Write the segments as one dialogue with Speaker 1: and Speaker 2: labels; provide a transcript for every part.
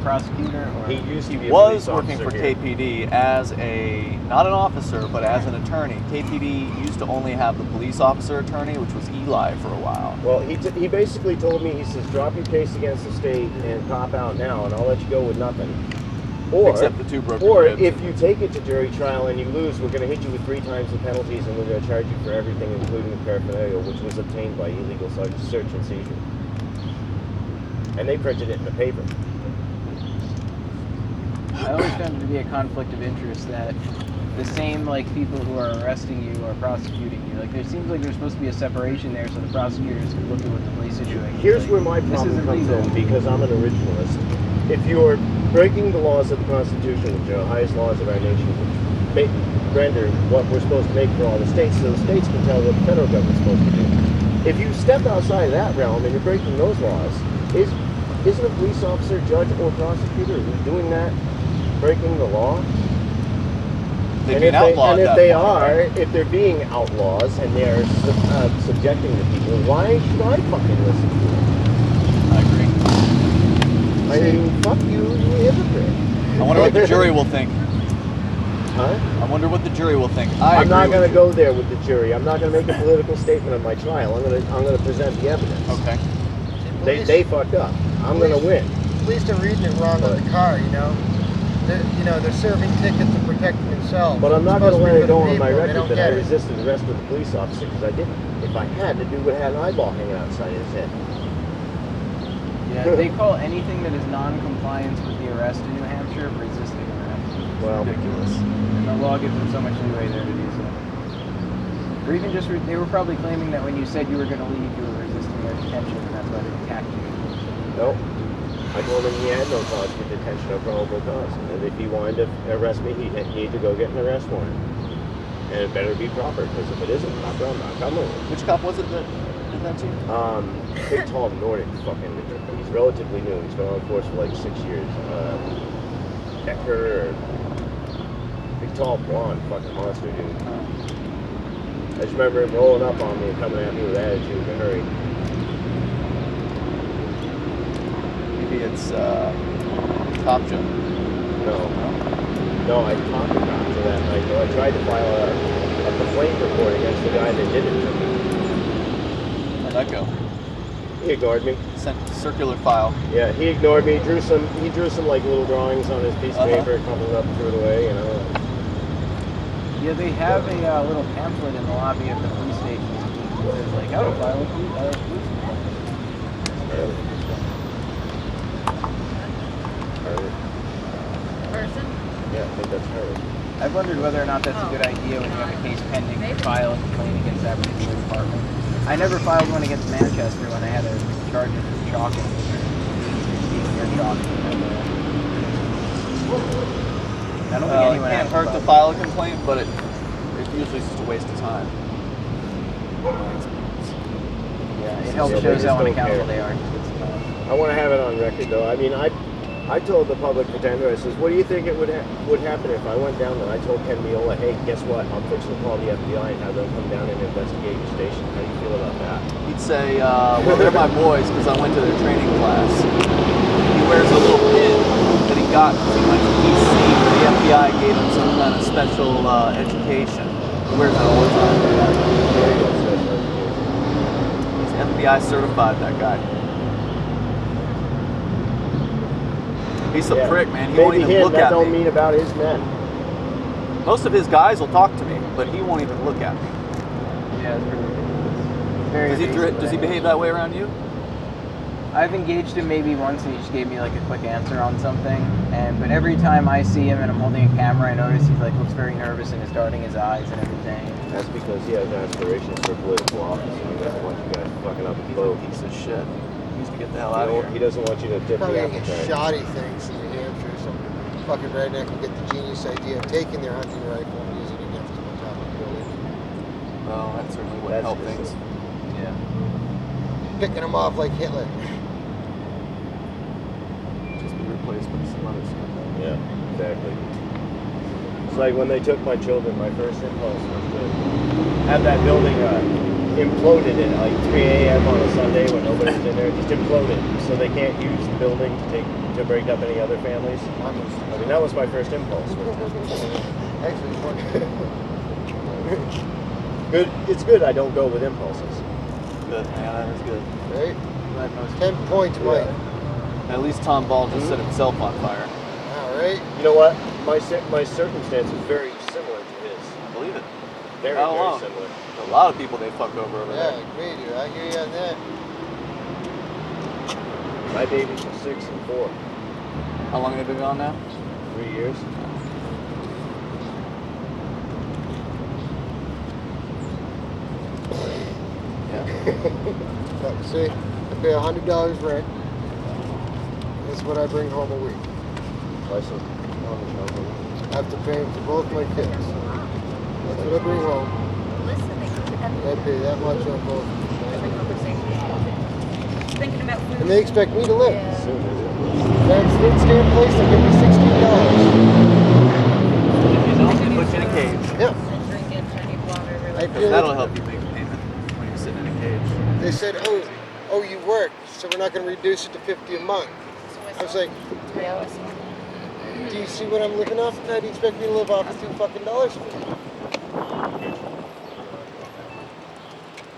Speaker 1: prosecutor? Or?
Speaker 2: He used to be
Speaker 3: was working for KPD as not an officer, but as an attorney. KPD used to only have the police officer attorney, which was Eli for a while.
Speaker 2: Well, he basically told me, he says, drop your case against the state and cop out now, and I'll let you go with nothing. Or,
Speaker 3: except the 2 broken
Speaker 2: or
Speaker 3: ribs.
Speaker 2: if you take it to jury trial and you lose, we're going to hit you with 3 times the penalties, and we're going to charge you for everything, including the paraphernalia, which was obtained by illegal search and seizure. And they printed it in the paper.
Speaker 1: I always found it to be a conflict of interest that the same people who are arresting you are prosecuting you. Like, there seems like there's supposed to be a separation there, so the prosecutors can look at what the police are doing.
Speaker 2: Here's where my problem comes in, because I'm an originalist. If you're breaking the laws of the Constitution, which are the highest laws of our nation, which render what we're supposed to make for all the states, so the states can tell what the federal government's supposed to do. If you step outside of that realm and you're breaking those laws, isn't a police officer, judge, or prosecutor who's doing that breaking the law?
Speaker 3: And if
Speaker 2: they're being outlaws and they're subjecting the people, why should I fucking listen to them?
Speaker 3: I agree.
Speaker 2: I mean, fuck you, you hypocrite.
Speaker 3: I wonder what the jury will think.
Speaker 2: Huh?
Speaker 3: I wonder what the jury will think.
Speaker 2: I'm not going to go there with the jury. I'm not going to make a political statement on my trial. I'm going to present the evidence.
Speaker 3: Okay.
Speaker 2: They fucked up. I'm going to win.
Speaker 4: Police are reading it wrong on the car, you know. They're serving tickets and protecting themselves.
Speaker 2: But I'm not going to let it go on my record that I resisted the arrest of the police officer, because I didn't. If I had, the dude would have had an eyeball hanging outside his head.
Speaker 1: Yeah, they call anything that is non-compliance with the arrest in New Hampshire resisting arrest.
Speaker 2: Well,
Speaker 3: ridiculous.
Speaker 1: And the law gives them so much leeway there to do so. Or even just, they were probably claiming that when you said you were going to leave, you were resisting their detention, and that's why they attacked you.
Speaker 2: Nope. I told him he had no cause for detention or probable cause. And if he wanted to arrest me, he needed to go get an arrest warrant. And it better be proper, because if it isn't proper, I'm not coming.
Speaker 3: Which cop was it that did that to you?
Speaker 2: Big, tall, Nordic fucking. He's relatively new. He's been on the force for like 6 years. Decker, big, tall, blonde fucking monster dude. I just remember him rolling up on me and coming at me with attitude in a hurry.
Speaker 3: Maybe it's Top Joe.
Speaker 2: No, I talked to Doctor that night. I tried to file a complaint report against the guy that did it to me.
Speaker 3: How'd that go?
Speaker 2: He ignored me.
Speaker 3: Sent circular file.
Speaker 2: Yeah, he ignored me. He drew some like little drawings on his piece of paper, crumpled it up and threw it away, you know.
Speaker 1: Yeah, they have a little pamphlet in the lobby of the police station. It says like, how to file a police complaint.
Speaker 2: Person? Yeah, I think that's her.
Speaker 1: I've wondered whether or not that's a good idea when you have a case pending to file a complaint against that particular department. I never filed one against Manchester when I had a charge of shocking. I don't think anyone
Speaker 3: it can't hurt to file a complaint, but it's usually just a waste of time.
Speaker 1: Yeah, it helps shows how unaccountable they are.
Speaker 2: I want to have it on record, though. I mean, I told the public pretender, I says, what do you think it would happen if I went down there? I told Ken Miola, hey, guess what? I'm fixing to call the FBI and have them come down and investigate your station. How do you feel about that?
Speaker 3: He'd say, well, they're my boys because I went to their training class. He wears a little pin that he got because he went to DC, where the FBI gave him some kind of special education. He wears it all the time. He's FBI certified, that guy. He's a prick, man. He won't even look at me.
Speaker 2: That don't mean about his men.
Speaker 3: Most of his guys will talk to me, but he won't even look at me.
Speaker 1: Yeah, it's very
Speaker 3: Does he behave that way around you?
Speaker 1: I've engaged him maybe once, and he just gave me like a quick answer on something. But every time I see him and I'm holding a camera, I notice he looks very nervous and is darting his eyes and everything.
Speaker 2: That's because he has aspirations for political office, and he doesn't want you guys fucking up his boat.
Speaker 3: Piece of shit. He needs to get the hell out of here.
Speaker 2: He doesn't want you to dip the apple cart.
Speaker 4: Shoddy things in New Hampshire. Some fucking redneck will get the genius idea of taking their hunting rifle and using it against them on top of the building.
Speaker 3: Well, that certainly wouldn't help things.
Speaker 1: Yeah.
Speaker 4: Picking them off like Hitler.
Speaker 3: Just be replaced by some other stuff.
Speaker 2: Yeah, exactly. It's like when they took my children, my first impulse was to have that building imploded at like 3 a.m. on a Sunday when nobody was in there. It just imploded, so they can't use the building to break up any other families. I mean, that was my first impulse.
Speaker 4: Actually,
Speaker 2: Good. It's good I don't go with impulses.
Speaker 3: Good. Yeah, that is good.
Speaker 4: right?
Speaker 1: Glad most
Speaker 4: 10 points, Mike.
Speaker 3: At least Tom Ball just set himself on fire.
Speaker 4: All right.
Speaker 2: You know what? My circumstance is very similar to his.
Speaker 3: I believe it.
Speaker 2: Very,
Speaker 3: How
Speaker 2: very
Speaker 3: long?
Speaker 2: similar.
Speaker 3: A lot of people they fuck over
Speaker 4: Yeah,
Speaker 3: there.
Speaker 4: agree, dude. I hear you on that.
Speaker 2: My babies are 6 and 4.
Speaker 3: How long have they been gone now?
Speaker 2: 3 years.
Speaker 4: Look, see, I pay $100 rent. That's what I bring home a week.
Speaker 2: License on the show.
Speaker 4: After paying for both my kids. That's what I bring home. I pay that much on both.
Speaker 5: Thinking about food.
Speaker 4: And they expect me to live.
Speaker 2: Soon, is it?
Speaker 4: That state stamp place, they give me $16.
Speaker 3: If you don't, they put you in a cage.
Speaker 4: Yeah.
Speaker 5: Drinking plenty of water.
Speaker 4: I
Speaker 5: Really.
Speaker 4: feel
Speaker 3: That'll
Speaker 4: like
Speaker 3: help you make a payment when you're sitting in a cage.
Speaker 4: they said, oh, you work, so we're not going to reduce it to $50 a month. I was like, do you see what I'm living off of? How do you expect me to live off of $2 fucking dollars?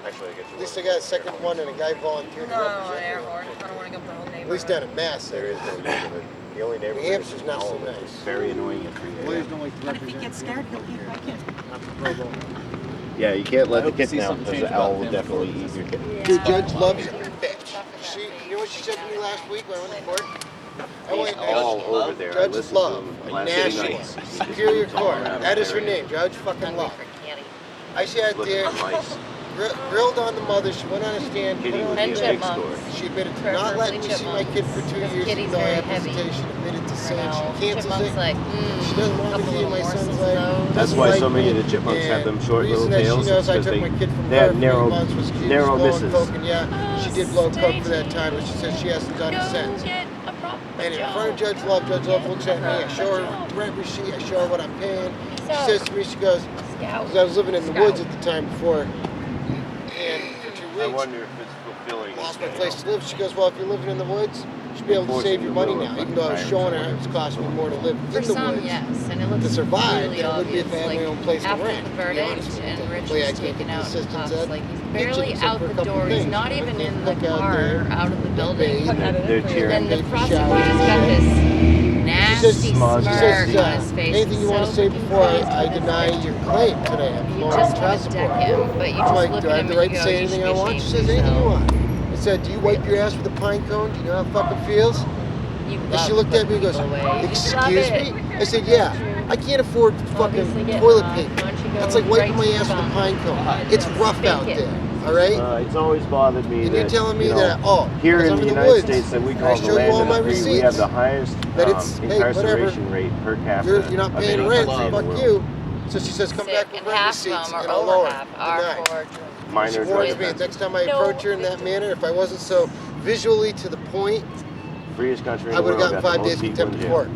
Speaker 2: Actually, I get you.
Speaker 4: At least I got a second one and a guy volunteered to
Speaker 5: No,
Speaker 4: represent
Speaker 5: air
Speaker 4: me.
Speaker 5: horn. I don't want to go for the whole neighborhood.
Speaker 4: At least down in Mass,
Speaker 2: There
Speaker 4: there
Speaker 2: is no neighborhood. The only neighborhood.
Speaker 4: New Hampshire's not so nice.
Speaker 2: Very annoying at 3 a.m.
Speaker 5: But if he gets scared, he'll eat my kid.
Speaker 2: Yeah, you can't
Speaker 3: I
Speaker 2: let the
Speaker 3: hope to see
Speaker 2: kitten out
Speaker 3: something
Speaker 2: because
Speaker 3: change
Speaker 2: the owl
Speaker 3: about
Speaker 2: will
Speaker 3: him
Speaker 2: definitely
Speaker 3: before
Speaker 2: eat your kitten.
Speaker 4: Dude, Judge loves a bitch. You know what she said to me last week when I went to court? I went
Speaker 2: All over there. I
Speaker 4: Judge
Speaker 2: listened
Speaker 4: Love,
Speaker 2: to him
Speaker 4: a
Speaker 2: last
Speaker 4: national
Speaker 2: night.
Speaker 4: Superior Court. That is her name, Judge fucking Love. I sat there, grilled on the mother. She went on a stand, put
Speaker 2: Kitty
Speaker 4: her on
Speaker 2: would
Speaker 5: And
Speaker 2: be
Speaker 4: the
Speaker 2: a big
Speaker 5: chipmunks.
Speaker 2: story.
Speaker 4: She admitted to not letting me see my kid for 2 years,
Speaker 5: Kitty's
Speaker 4: even though I
Speaker 5: very
Speaker 4: had
Speaker 5: heavy.
Speaker 4: visitation. Admitted to saying
Speaker 5: No,
Speaker 4: she cancels
Speaker 5: chipmunks
Speaker 4: it.
Speaker 5: like,
Speaker 4: She doesn't want me to
Speaker 5: couple
Speaker 4: be in
Speaker 5: little
Speaker 4: my son's
Speaker 5: morsels
Speaker 4: life.
Speaker 5: of those.
Speaker 2: That's why so many of the chipmunks have them short little tails.
Speaker 4: She knows I
Speaker 2: It's
Speaker 4: took
Speaker 2: because
Speaker 4: my kid from
Speaker 2: they
Speaker 4: her
Speaker 2: have
Speaker 4: for
Speaker 2: narrow,
Speaker 4: 8 months. Was she
Speaker 2: narrow
Speaker 4: was blowing
Speaker 2: misses.
Speaker 4: coke, and yeah, she did blow coke for that time, but she says she hasn't done it since. And in front of Judge Love looks at me. I show her rent receipt. I show her what I'm paying. She says to me, she goes, because I was living in the woods at the time before, and for 2
Speaker 2: I
Speaker 4: weeks,
Speaker 2: wonder if it's fulfilling.
Speaker 4: lost my place to live. She goes, well, if you're living in the woods, you should be able to save your money now. Even though I was showing her it was costing me more to live
Speaker 5: For
Speaker 4: in the
Speaker 5: some,
Speaker 4: woods
Speaker 5: yes, and it looks
Speaker 4: to survive
Speaker 5: really
Speaker 4: than it would be
Speaker 5: obvious.
Speaker 4: if I had
Speaker 5: Like
Speaker 4: my own place to
Speaker 5: after
Speaker 4: rent.
Speaker 5: the
Speaker 4: to be
Speaker 5: verdict
Speaker 4: honest with you.
Speaker 5: and Rich
Speaker 4: Well, I
Speaker 5: was
Speaker 4: get
Speaker 5: taken
Speaker 4: the
Speaker 5: out of the
Speaker 4: assistance
Speaker 5: cuffs,
Speaker 4: at
Speaker 5: like he's
Speaker 4: kitchen,
Speaker 5: barely
Speaker 4: except
Speaker 5: out
Speaker 4: for a
Speaker 5: the
Speaker 4: couple
Speaker 5: door. He's
Speaker 4: things.
Speaker 5: not
Speaker 4: I
Speaker 5: even
Speaker 4: can't
Speaker 5: in the
Speaker 4: look out
Speaker 5: car,
Speaker 4: there.
Speaker 5: out of the building.
Speaker 4: Bathe.
Speaker 2: They're cheering.
Speaker 5: And the
Speaker 4: Maybe
Speaker 5: prosecutor's
Speaker 4: shower.
Speaker 5: got this nasty
Speaker 2: She
Speaker 5: smirk
Speaker 2: says,
Speaker 5: on his face.
Speaker 4: anything
Speaker 5: He's
Speaker 4: you want to
Speaker 5: so
Speaker 4: say
Speaker 5: freaking
Speaker 4: before
Speaker 5: pleased
Speaker 4: I
Speaker 5: with his
Speaker 4: deny
Speaker 5: victory.
Speaker 4: your claim today? I'm
Speaker 5: You
Speaker 4: blowing
Speaker 5: just
Speaker 4: child
Speaker 5: want to deck
Speaker 4: support.
Speaker 5: him, but you
Speaker 4: I'm
Speaker 5: just
Speaker 4: like,
Speaker 5: look
Speaker 4: do I
Speaker 5: at
Speaker 4: have
Speaker 5: him
Speaker 4: the
Speaker 5: and
Speaker 4: right
Speaker 5: you
Speaker 4: to
Speaker 5: go,
Speaker 4: say
Speaker 5: you
Speaker 4: anything
Speaker 5: should
Speaker 4: I
Speaker 5: be
Speaker 4: want? She
Speaker 5: ashamed
Speaker 4: says
Speaker 5: of
Speaker 4: anything you
Speaker 5: yourself.
Speaker 4: want. I said, do you wipe your ass with a pine cone? Do you know how it fucking feels?
Speaker 5: You
Speaker 4: And
Speaker 5: love
Speaker 4: she looked at me and goes,
Speaker 5: putting people away. You just love
Speaker 4: excuse
Speaker 5: it.
Speaker 4: me? I said, yeah, I can't afford
Speaker 5: Obviously
Speaker 4: fucking
Speaker 5: getting
Speaker 4: toilet
Speaker 5: off.
Speaker 4: paper.
Speaker 5: Why don't you go
Speaker 4: That's like wiping
Speaker 5: right
Speaker 4: my
Speaker 5: to
Speaker 4: ass
Speaker 5: the
Speaker 4: with a
Speaker 5: bum?
Speaker 4: pine cone.
Speaker 5: Just
Speaker 4: It's rough
Speaker 5: spank
Speaker 4: out
Speaker 5: it.
Speaker 4: there, all right?
Speaker 2: It's always bothered me
Speaker 4: And
Speaker 2: that,
Speaker 4: you're telling me
Speaker 2: you know,
Speaker 4: that,
Speaker 2: here
Speaker 4: because
Speaker 2: in
Speaker 4: I'm
Speaker 2: the
Speaker 4: in the
Speaker 2: United
Speaker 4: woods,
Speaker 2: States that we
Speaker 4: and
Speaker 2: call
Speaker 4: I
Speaker 2: the
Speaker 4: show you
Speaker 2: land
Speaker 4: all
Speaker 2: of
Speaker 4: my
Speaker 2: the free, we
Speaker 4: receipts,
Speaker 2: have the highest
Speaker 4: that it's, hey,
Speaker 2: incarceration
Speaker 4: whatever.
Speaker 2: rate per capita.
Speaker 4: You're not
Speaker 2: of
Speaker 4: paying
Speaker 2: any
Speaker 4: rent,
Speaker 2: country in the
Speaker 4: fuck
Speaker 2: world.
Speaker 4: you. So she says, come
Speaker 5: Sick,
Speaker 4: back with
Speaker 5: and
Speaker 4: rent
Speaker 5: half of
Speaker 4: receipts,
Speaker 5: them
Speaker 4: and
Speaker 5: or
Speaker 4: I'll
Speaker 5: over
Speaker 4: lower it.
Speaker 5: half are
Speaker 4: Denied.
Speaker 5: for
Speaker 2: Minor
Speaker 4: She
Speaker 2: drug
Speaker 4: warns me
Speaker 2: offenses.
Speaker 4: next time I
Speaker 5: No.
Speaker 4: approach her in that manner, if I wasn't so visually to the point,
Speaker 2: Freest country in
Speaker 4: I
Speaker 2: the
Speaker 4: would
Speaker 2: world.
Speaker 4: have
Speaker 2: got
Speaker 4: gotten
Speaker 2: the
Speaker 4: 5 days
Speaker 2: most people in
Speaker 4: contempt of
Speaker 2: jail.
Speaker 4: court.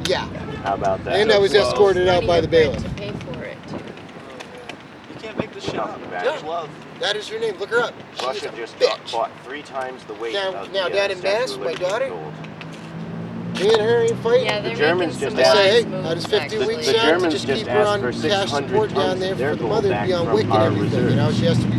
Speaker 4: Yeah.
Speaker 2: How about that?
Speaker 4: And I was escorted out by the bailiff.
Speaker 5: To pay for it, too.
Speaker 3: You can't make this shit up.
Speaker 2: Yeah.
Speaker 3: Judge Love.
Speaker 4: That is her name. Look her up. She's
Speaker 2: Russia
Speaker 4: a
Speaker 2: just
Speaker 4: bitch.
Speaker 2: bought 3 times the weight
Speaker 4: Now-
Speaker 2: of
Speaker 4: now
Speaker 2: the
Speaker 4: down in
Speaker 2: Statue
Speaker 4: Mass,
Speaker 2: of
Speaker 4: my
Speaker 2: Liberty in
Speaker 4: daughter,
Speaker 2: gold.
Speaker 4: Me and her ain't fighting.
Speaker 5: Yeah, they're
Speaker 2: Germans
Speaker 5: making some
Speaker 2: just
Speaker 4: I say,
Speaker 5: wise
Speaker 4: hey,
Speaker 5: moves,
Speaker 4: how does 15
Speaker 5: actually.
Speaker 4: weeks
Speaker 2: The
Speaker 4: sound to
Speaker 2: Germans
Speaker 4: just
Speaker 2: just
Speaker 4: keep her
Speaker 2: asked
Speaker 4: on
Speaker 2: for
Speaker 4: cash
Speaker 2: 600
Speaker 4: support down
Speaker 2: tons
Speaker 4: there
Speaker 2: of their
Speaker 4: for the
Speaker 2: gold
Speaker 4: mother to
Speaker 2: back
Speaker 4: be on
Speaker 2: from
Speaker 4: WIC and
Speaker 2: our
Speaker 4: everything. You know,
Speaker 2: reserves.
Speaker 4: she has to be